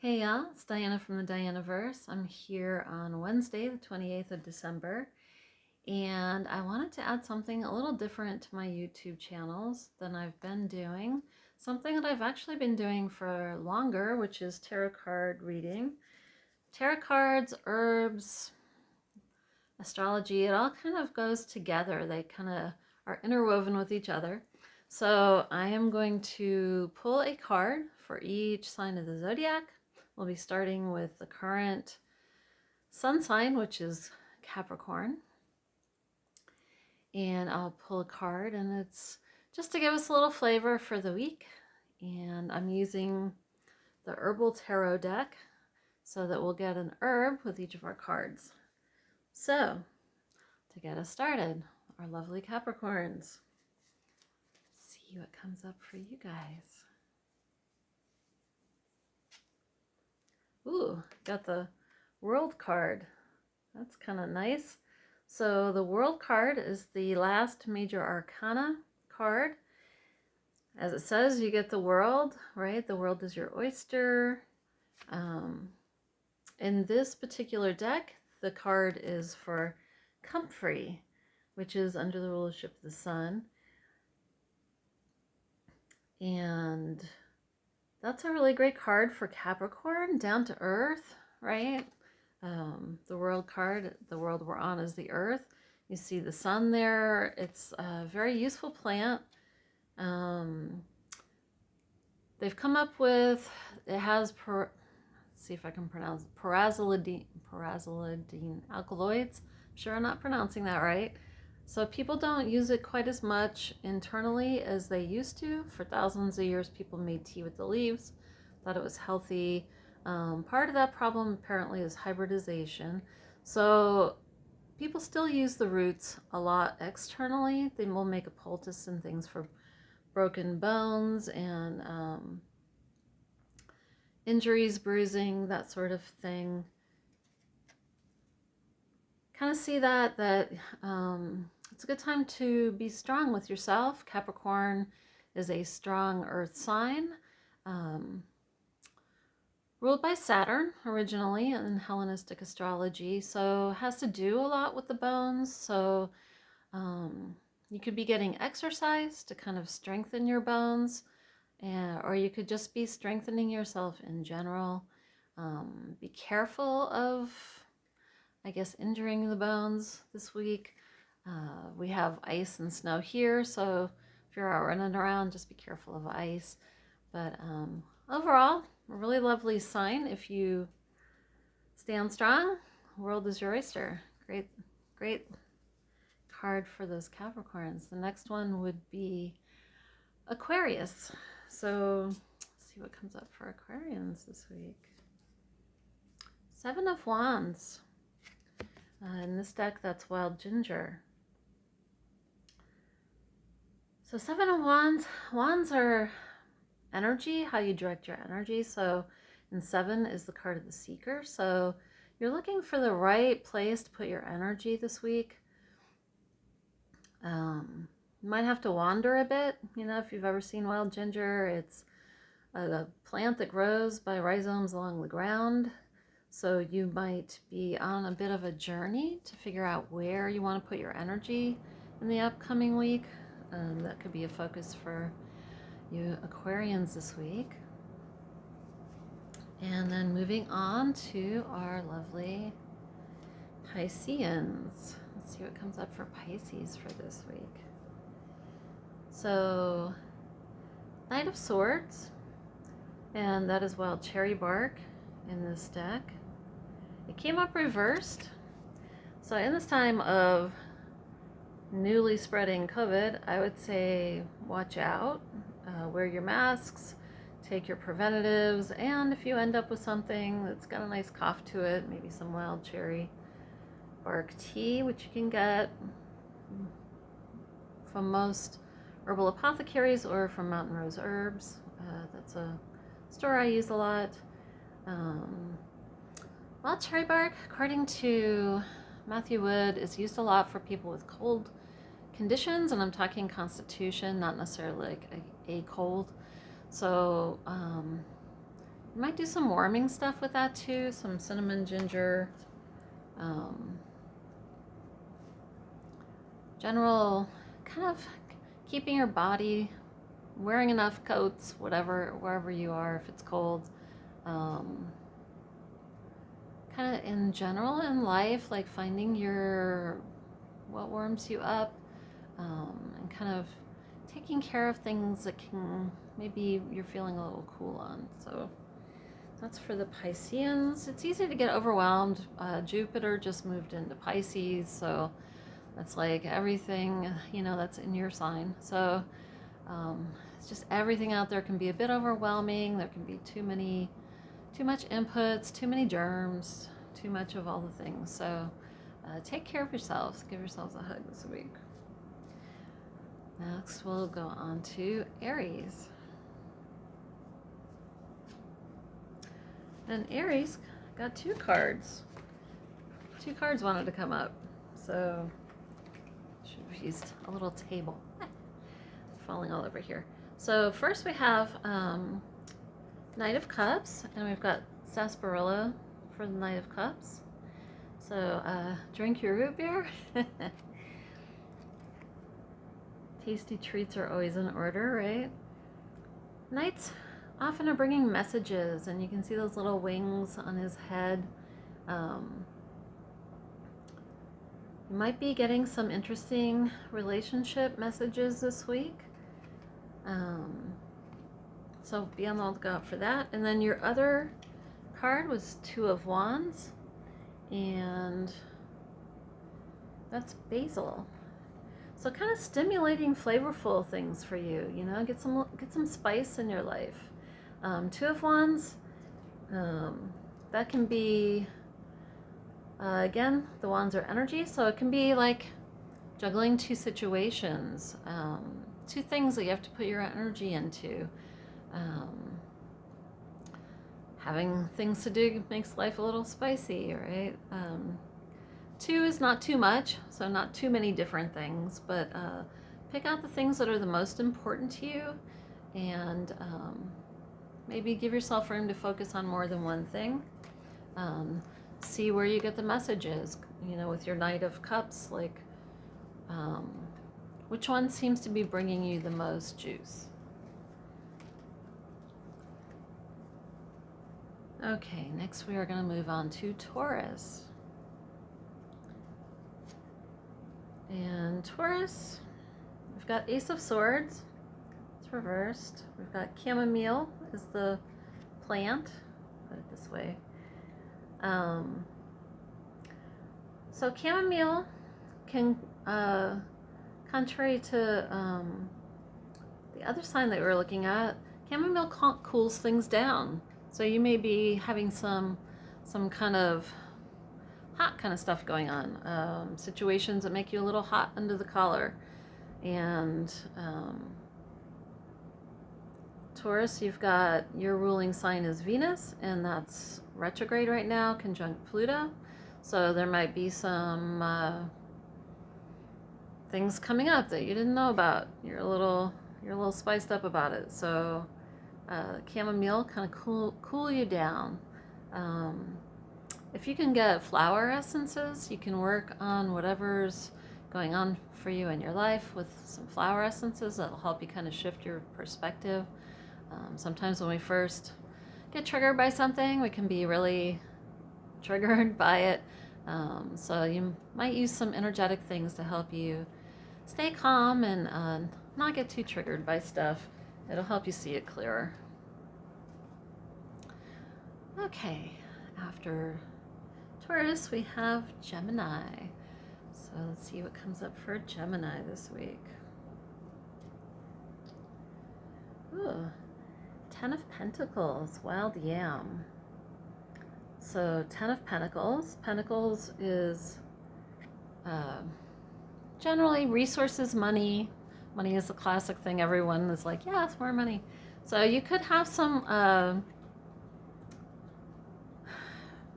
Hey y'all, it's Diana from the Dianaverse. I'm here on Wednesday, the 28th of December, and I wanted to add something a little different to my YouTube channels than I've been doing. Something that I've actually been doing for longer, which is tarot card reading. Tarot cards, herbs, astrology, it all kind of goes together. They kind of are interwoven with each other. So I am going to pull a card for each sign of the zodiac. We'll be starting with the current sun sign, which is Capricorn. And I'll pull a card, and it's just to give us a little flavor for the week. And I'm using the Herbal Tarot Deck so that we'll get an herb with each of our cards. So, to get us started, our lovely Capricorns. Let's see what comes up for you guys. Ooh, got the World card. That's kind of nice. So the World card is the last major arcana card. As it says, you get the world, right? The world is your oyster. In this particular deck, the card is for comfrey, which is under the rulership of the sun. And that's a really great card for Capricorn, down to earth, right? The world card, the world we're on is the earth. You see the sun there. It's a very useful plant. They've come up with, it has, let's see if I can pronounce, perazolidine alkaloids. I'm sure I'm not pronouncing that right. So people don't use it quite as much internally as they used to. For thousands of years, people made tea with the leaves, thought it was healthy. Part of that problem apparently is hybridization. So people still use the roots a lot externally. They will make a poultice and things for broken bones and injuries, bruising, that sort of thing. Kind of see that it's a good time to be strong with yourself. Capricorn is a strong earth sign, ruled by Saturn originally in Hellenistic astrology, so has to do a lot with the bones. So you could be getting exercise to kind of strengthen your bones, or you could just be strengthening yourself in general. Be careful of, I guess, injuring the bones this week. We have ice and snow here, so if you're out running around, just be careful of ice. But overall, a really lovely sign. If you stand strong, world is your oyster. Great, great card for those Capricorns. The next one would be Aquarius. So let's see what comes up for Aquarians this week. Seven of Wands. In this deck, that's Wild Ginger. So Seven of Wands. Wands are energy, how you direct your energy. So in Seven is the card of the Seeker. So you're looking for the right place to put your energy this week. You might have to wander a bit. You know, if you've ever seen wild ginger, it's a plant that grows by rhizomes along the ground. So you might be on a bit of a journey to figure out where you want to put your energy in the upcoming week. That could be a focus for you Aquarians this week. And then moving on to our lovely Pisceans. Let's see what comes up for Pisces for this week. So, Knight of Swords, and that is wild cherry bark in this deck. It came up reversed. So in this time of newly spreading COVID, I would say watch out, wear your masks, take your preventatives, and if you end up with something that's got a nice cough to it, maybe some wild cherry bark tea, which you can get from most herbal apothecaries or from Mountain Rose Herbs. That's a store I use a lot. Wild cherry bark, according to Matthew Wood, is used a lot for people with cold conditions, and I'm talking constitution, not necessarily like a cold. So You might do some warming stuff with that too, some cinnamon, ginger, general kind of keeping your body, wearing enough coats, whatever, wherever you are, if it's cold. Kind of in general in life, like finding what warms you up, and kind of taking care of things that can, maybe you're feeling a little cool on. So that's for the Pisceans. It's easy to get overwhelmed. Jupiter just moved into Pisces, so that's like everything, that's in your sign. So it's just everything out there can be a bit overwhelming. There can be too much inputs, too many germs, too much of all the things. So take care of yourselves. Give yourselves a hug this week. Next, we'll go on to Aries. And Aries got two cards. Two cards wanted to come up. So should have used a little table. Falling all over here. So first we have Knight of Cups, and we've got sarsaparilla for the Knight of Cups. So drink your root beer. Tasty treats are always in order, right? Knights often are bringing messages, and you can see those little wings on his head. You might be getting some interesting relationship messages this week. So be on the lookout for that. And then your other card was Two of Wands, and that's basil. So kind of stimulating flavorful things for you, get some spice in your life. Two of Wands, that can be, again, the wands are energy, so it can be like juggling two situations, two things that you have to put your energy into. Having things to do makes life a little spicy, right? Two is not too much, so not too many different things, but pick out the things that are the most important to you, and maybe give yourself room to focus on more than one thing. See where you get the messages, with your Knight of Cups, like which one seems to be bringing you the most juice. Okay, next we are going to move on to Taurus. And Taurus, we've got Ace of Swords. It's reversed. We've got chamomile is the plant. Put it this way. So chamomile can, contrary to the other sign that we were looking at, chamomile cools things down. So you may be having some kind of hot kind of stuff going on, situations that make you a little hot under the collar. And Taurus, you've got your ruling sign is Venus, and that's retrograde right now, conjunct Pluto. So there might be some things coming up that you didn't know about. You're a little spiced up about it. So chamomile kind of cool you down. If you can get flower essences, you can work on whatever's going on for you in your life with some flower essences. That'll help you kind of shift your perspective. Sometimes when we first get triggered by something, we can be really triggered by it. So you might use some energetic things to help you stay calm and not get too triggered by stuff. It'll help you see it clearer. Okay, after Taurus, we have Gemini. So let's see what comes up for Gemini this week. Ooh, Ten of Pentacles, Wild Yam. So Ten of Pentacles. Pentacles is generally resources, money. Money is a classic thing. Everyone is like, yes, more money. So you could have some,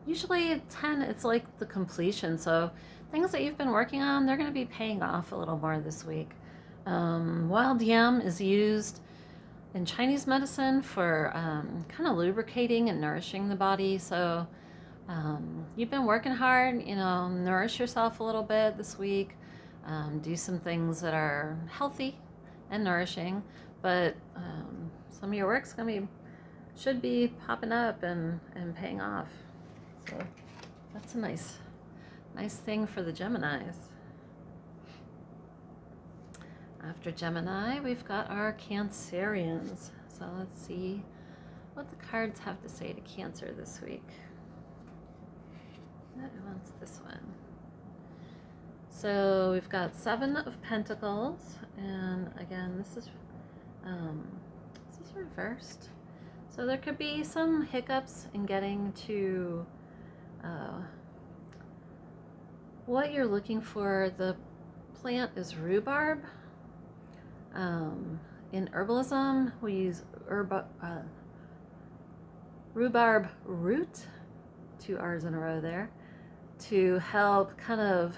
usually 10, it's like the completion. So things that you've been working on, they're going to be paying off a little more this week. Wild yam is used in Chinese medicine for kind of lubricating and nourishing the body. So you've been working hard, you know, nourish yourself a little bit this week. Do some things that are healthy and nourishing, but some of your work's should be popping up and paying off. So that's a nice thing for the Geminis. After Gemini, we've got our Cancerians. So let's see what the cards have to say to Cancer this week. That wants this one. So we've got 7 of Pentacles, and again, this is reversed. So there could be some hiccups in getting to what you're looking for. The plant is rhubarb. In herbalism, we use rhubarb root, 2 R's in a row there, to help kind of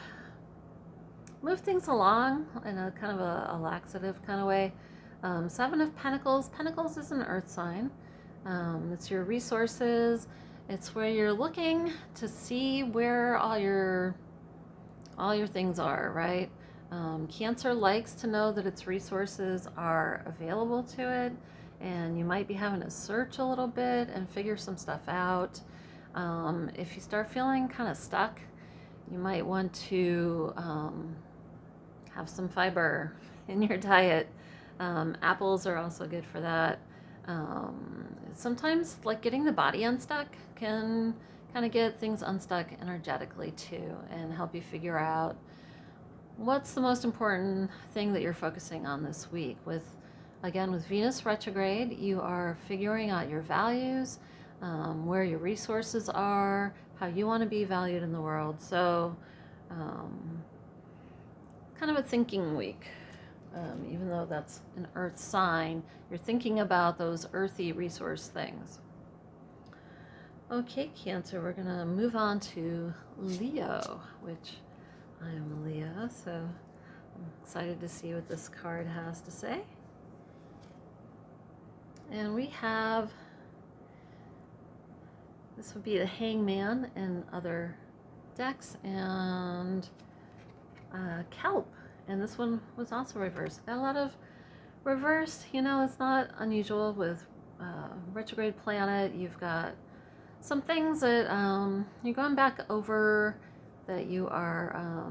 move things along in a kind of a laxative kind of way. 7 of Pentacles. Pentacles is an earth sign. It's your resources. It's where you're looking to see where all your things are, right? Cancer likes to know that its resources are available to it, and you might be having to search a little bit and figure some stuff out. If you start feeling kind of stuck, you might want to have some fiber in your diet. Apples are also good for that. Sometimes, like, getting the body unstuck can kind of get things unstuck energetically too, and help you figure out what's the most important thing that you're focusing on this week. With Venus retrograde, you are figuring out your values, where your resources are, how you want to be valued in the world. So kind of a thinking week. Even though that's an earth sign, you're thinking about those earthy resource things. Okay, Cancer, we're gonna move on to Leo, which I am Leo, so I'm excited to see what this card has to say. And we have, this would be the Hangman in other decks, and Kelp, and this one was also reversed. Got a lot of reversed, you know, it's not unusual with retrograde planet. You've got some things that you're going back over, that you are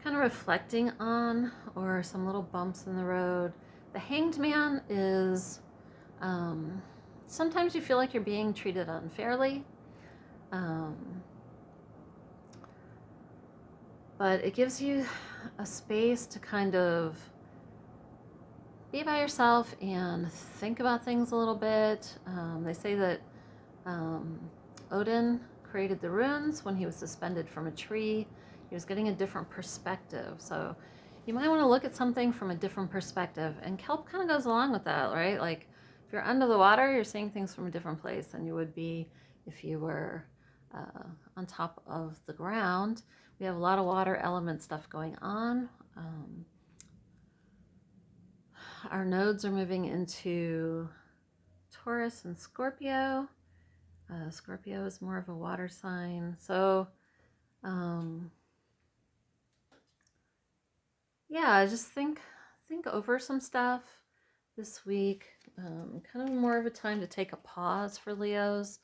kind of reflecting on, or some little bumps in the road. The Hanged Man is sometimes you feel like you're being treated unfairly, but it gives you a space to kind of be by yourself and think about things a little bit. They say that Odin created the runes when he was suspended from a tree. He was getting a different perspective. So you might want to look at something from a different perspective. And Kelp kind of goes along with that, right? Like, if you're under the water, you're seeing things from a different place than you would be if you were on top of the ground. We have a lot of water element stuff going on. Our nodes are moving into Taurus and Scorpio. Scorpio is more of a water sign. So, yeah, just think over some stuff this week. Kind of more of a time to take a pause for Leos.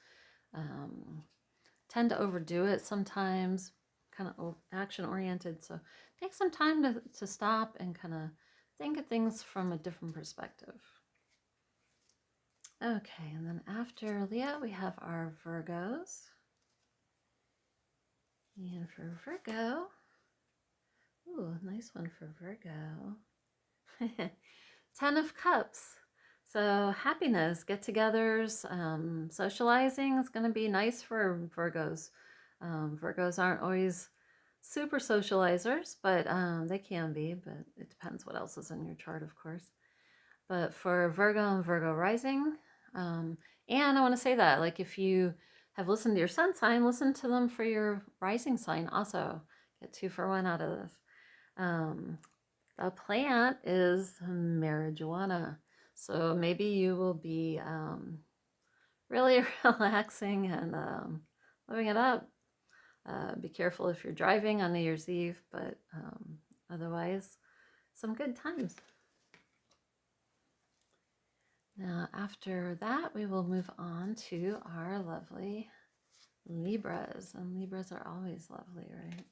Tend to overdo it sometimes, kind of action oriented. So take some time to stop and kind of think of things from a different perspective. Okay, and then after Leo, we have our Virgos. And for Virgo, ooh, nice one for Virgo. 10 of Cups. So happiness, get-togethers, socializing is going to be nice for Virgos. Virgos aren't always super socializers, but they can be, but it depends what else is in your chart, of course. But for Virgo and Virgo rising, and I want to say that, like, if you have listened to your sun sign, listen to them for your rising sign also. Get 2 for 1 out of this. The plant is marijuana. So maybe you will be really relaxing and living it up. Be careful if you're driving on New Year's Eve, but otherwise, some good times. Now, after that, we will move on to our lovely Libras. And Libras are always lovely, right?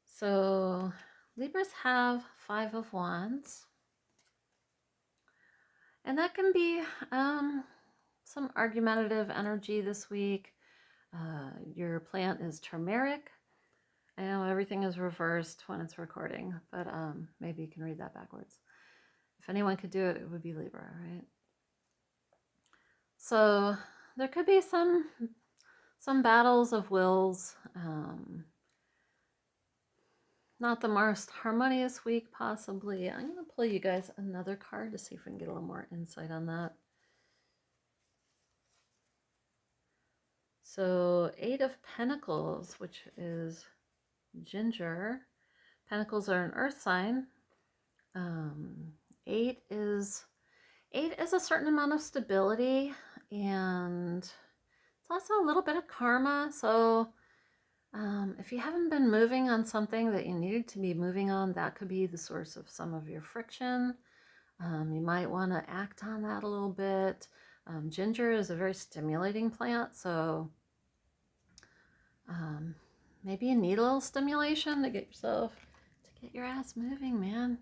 So, Libras have 5 of Wands. And that can be some argumentative energy this week. Your plant is turmeric. I know everything is reversed when it's recording, but maybe you can read that backwards. If anyone could do it, it would be Libra, right? So there could be some battles of wills. Not the most harmonious week, possibly. I'm going to pull you guys another card to see if we can get a little more insight on that. So 8 of Pentacles, which is Ginger. Pentacles are an earth sign. 8 is a certain amount of stability, and it's also a little bit of karma. So if you haven't been moving on something that you needed to be moving on, that could be the source of some of your friction. You might want to act on that a little bit. Ginger is a very stimulating plant, so maybe you need a little stimulation to get your ass moving, man.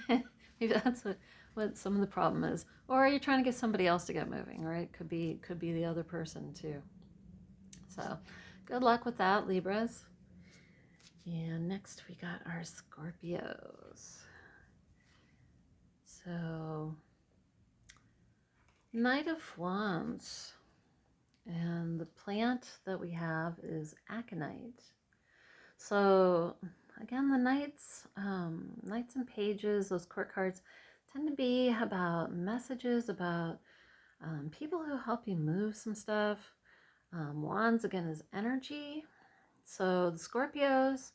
Maybe that's what some of the problem is. Or you're trying to get somebody else to get moving, right? Could be the other person too. So good luck with that, Libras. And next we got our Scorpios. So Knight of Wands. And the plant that we have is aconite. So again, the knights and pages, those court cards, tend to be about messages, about people who help you move some stuff. Wands, again, is energy. So the Scorpios,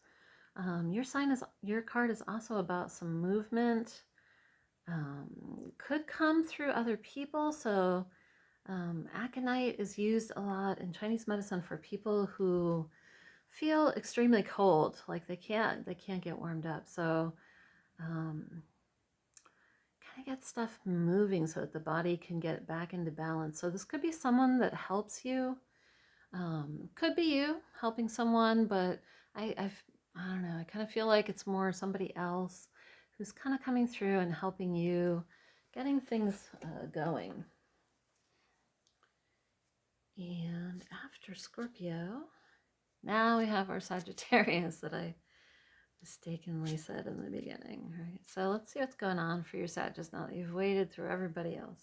your card is also about some movement. Could come through other people. So aconite is used a lot in Chinese medicine for people who feel extremely cold, like they can't get warmed up. So kind of get stuff moving so that the body can get back into balance. So this could be someone that helps you. Could be you helping someone, but I don't know. I kind of feel like it's more somebody else who's kind of coming through and helping you, getting things going. And after Scorpio, now we have our Sagittarius that I mistakenly said in the beginning, right? So let's see what's going on for your Sagittarius now that you've waded through everybody else.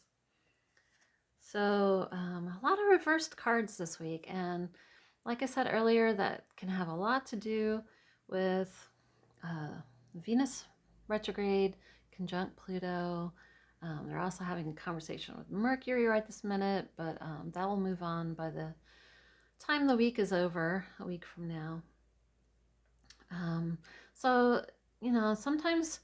So a lot of reversed cards this week, and like I said earlier, that can have a lot to do with Venus retrograde, conjunct Pluto. They're also having a conversation with Mercury right this minute, but that will move on by the time the week is over, a week from now. So, sometimes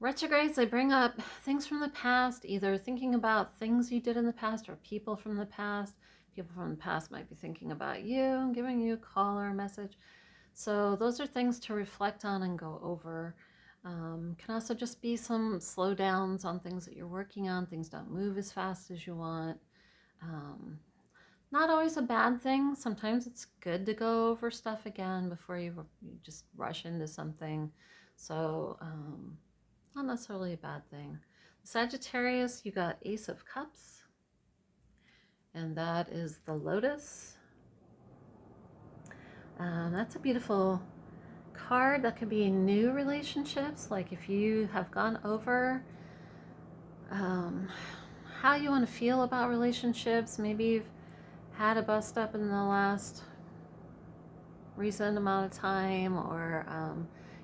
retrogrades, they bring up things from the past, either thinking about things you did in the past or people from the past. People from the past might be thinking about you, giving you a call or a message. So those are things to reflect on and go over. Can also just be some slowdowns on things that you're working on. Things don't move as fast as you want. Not always a bad thing. Sometimes it's good to go over stuff again before you just rush into something. So not necessarily a bad thing. Sagittarius, you got Ace of Cups, and that is the Lotus. That's a beautiful card. That could be new relationships, like if you have gone over how you want to feel about relationships. Maybe you've had a bust up in the last recent amount of time, or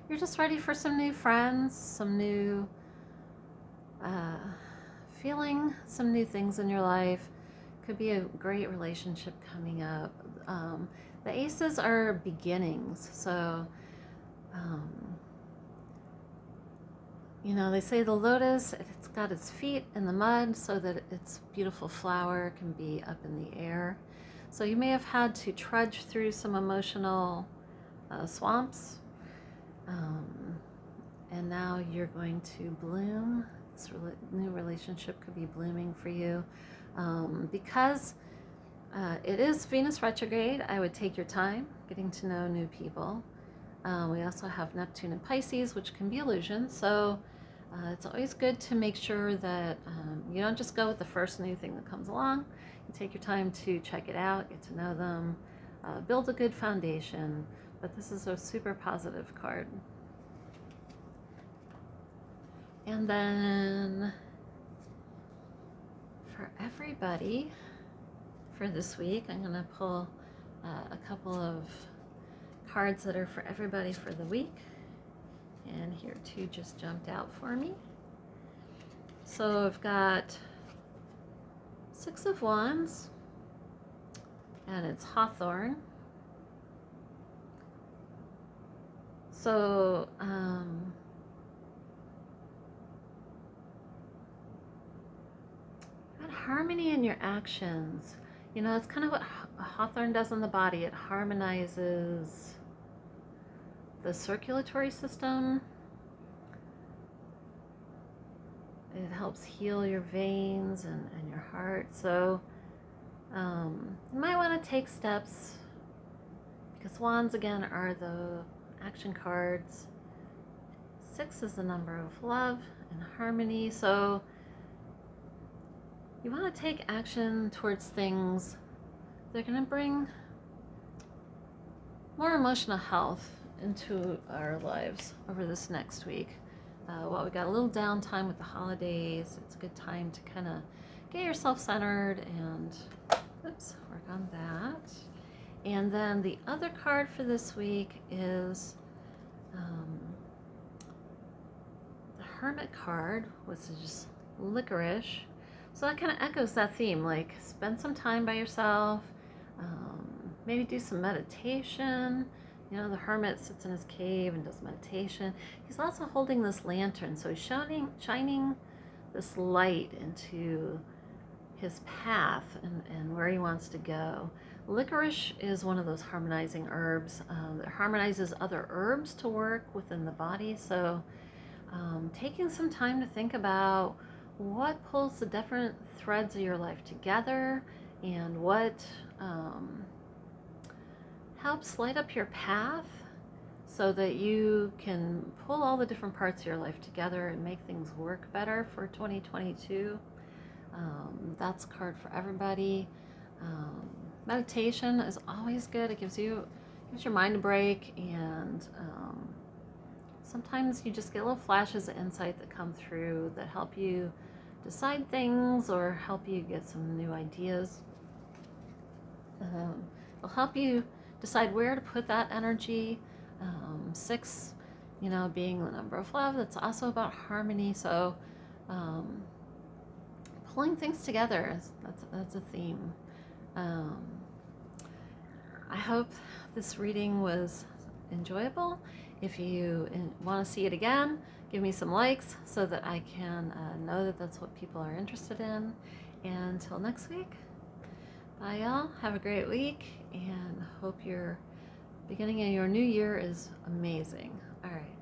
you're just ready for some new friends, some new feeling, some new things in your life. Could be a great relationship coming up. The aces are beginnings, so You know, they say the lotus, it's got its feet in the mud so that its beautiful flower can be up in the air. So you may have had to trudge through some emotional swamps, and now you're going to bloom. This new relationship could be blooming for you. Because it is Venus retrograde, I would take your time getting to know new people. We also have Neptune and Pisces, which can be illusions. So it's always good to make sure that you don't just go with the first new thing that comes along. You take your time to check it out, get to know them, build a good foundation. But this is a super positive card. And then for everybody for this week, I'm going to pull a couple of cards that are for everybody for the week. And here two just jumped out for me. So I've got Six of Wands, and it's Hawthorn. So got harmony in your actions. You know, it's kind of what Hawthorn does in the body. It harmonizes the circulatory system. It helps heal your veins and your heart. So you might want to take steps, because wands again are the action cards. 6 is the number of love and harmony. So you want to take action towards things that are going to bring more emotional health into our lives over this next week. Well, we got a little downtime with the holidays. It's a good time to kind of get yourself centered and work on that. And then the other card for this week is the Hermit card, which is just licorice. So that kind of echoes that theme, like spend some time by yourself, maybe do some meditation. You know, the hermit sits in his cave and does meditation. He's also holding this lantern, so he's shining this light into his path and where he wants to go. Licorice is one of those harmonizing herbs that harmonizes other herbs to work within the body. So taking some time to think about what pulls the different threads of your life together and what helps light up your path so that you can pull all the different parts of your life together and make things work better for 2022. That's a card for everybody. Meditation is always good. It gives your mind a break, and sometimes you just get little flashes of insight that come through that help you decide things or help you get some new ideas. It'll help you decide where to put that energy. 6, you know, being the number of love, that's also about harmony. So pulling things together, that's a theme. I hope this reading was enjoyable. If you want to see it again, give me some likes so that I can know that that's what people are interested in. And until next week, bye y'all. Have a great week, and hope your beginning of your new year is amazing. All right.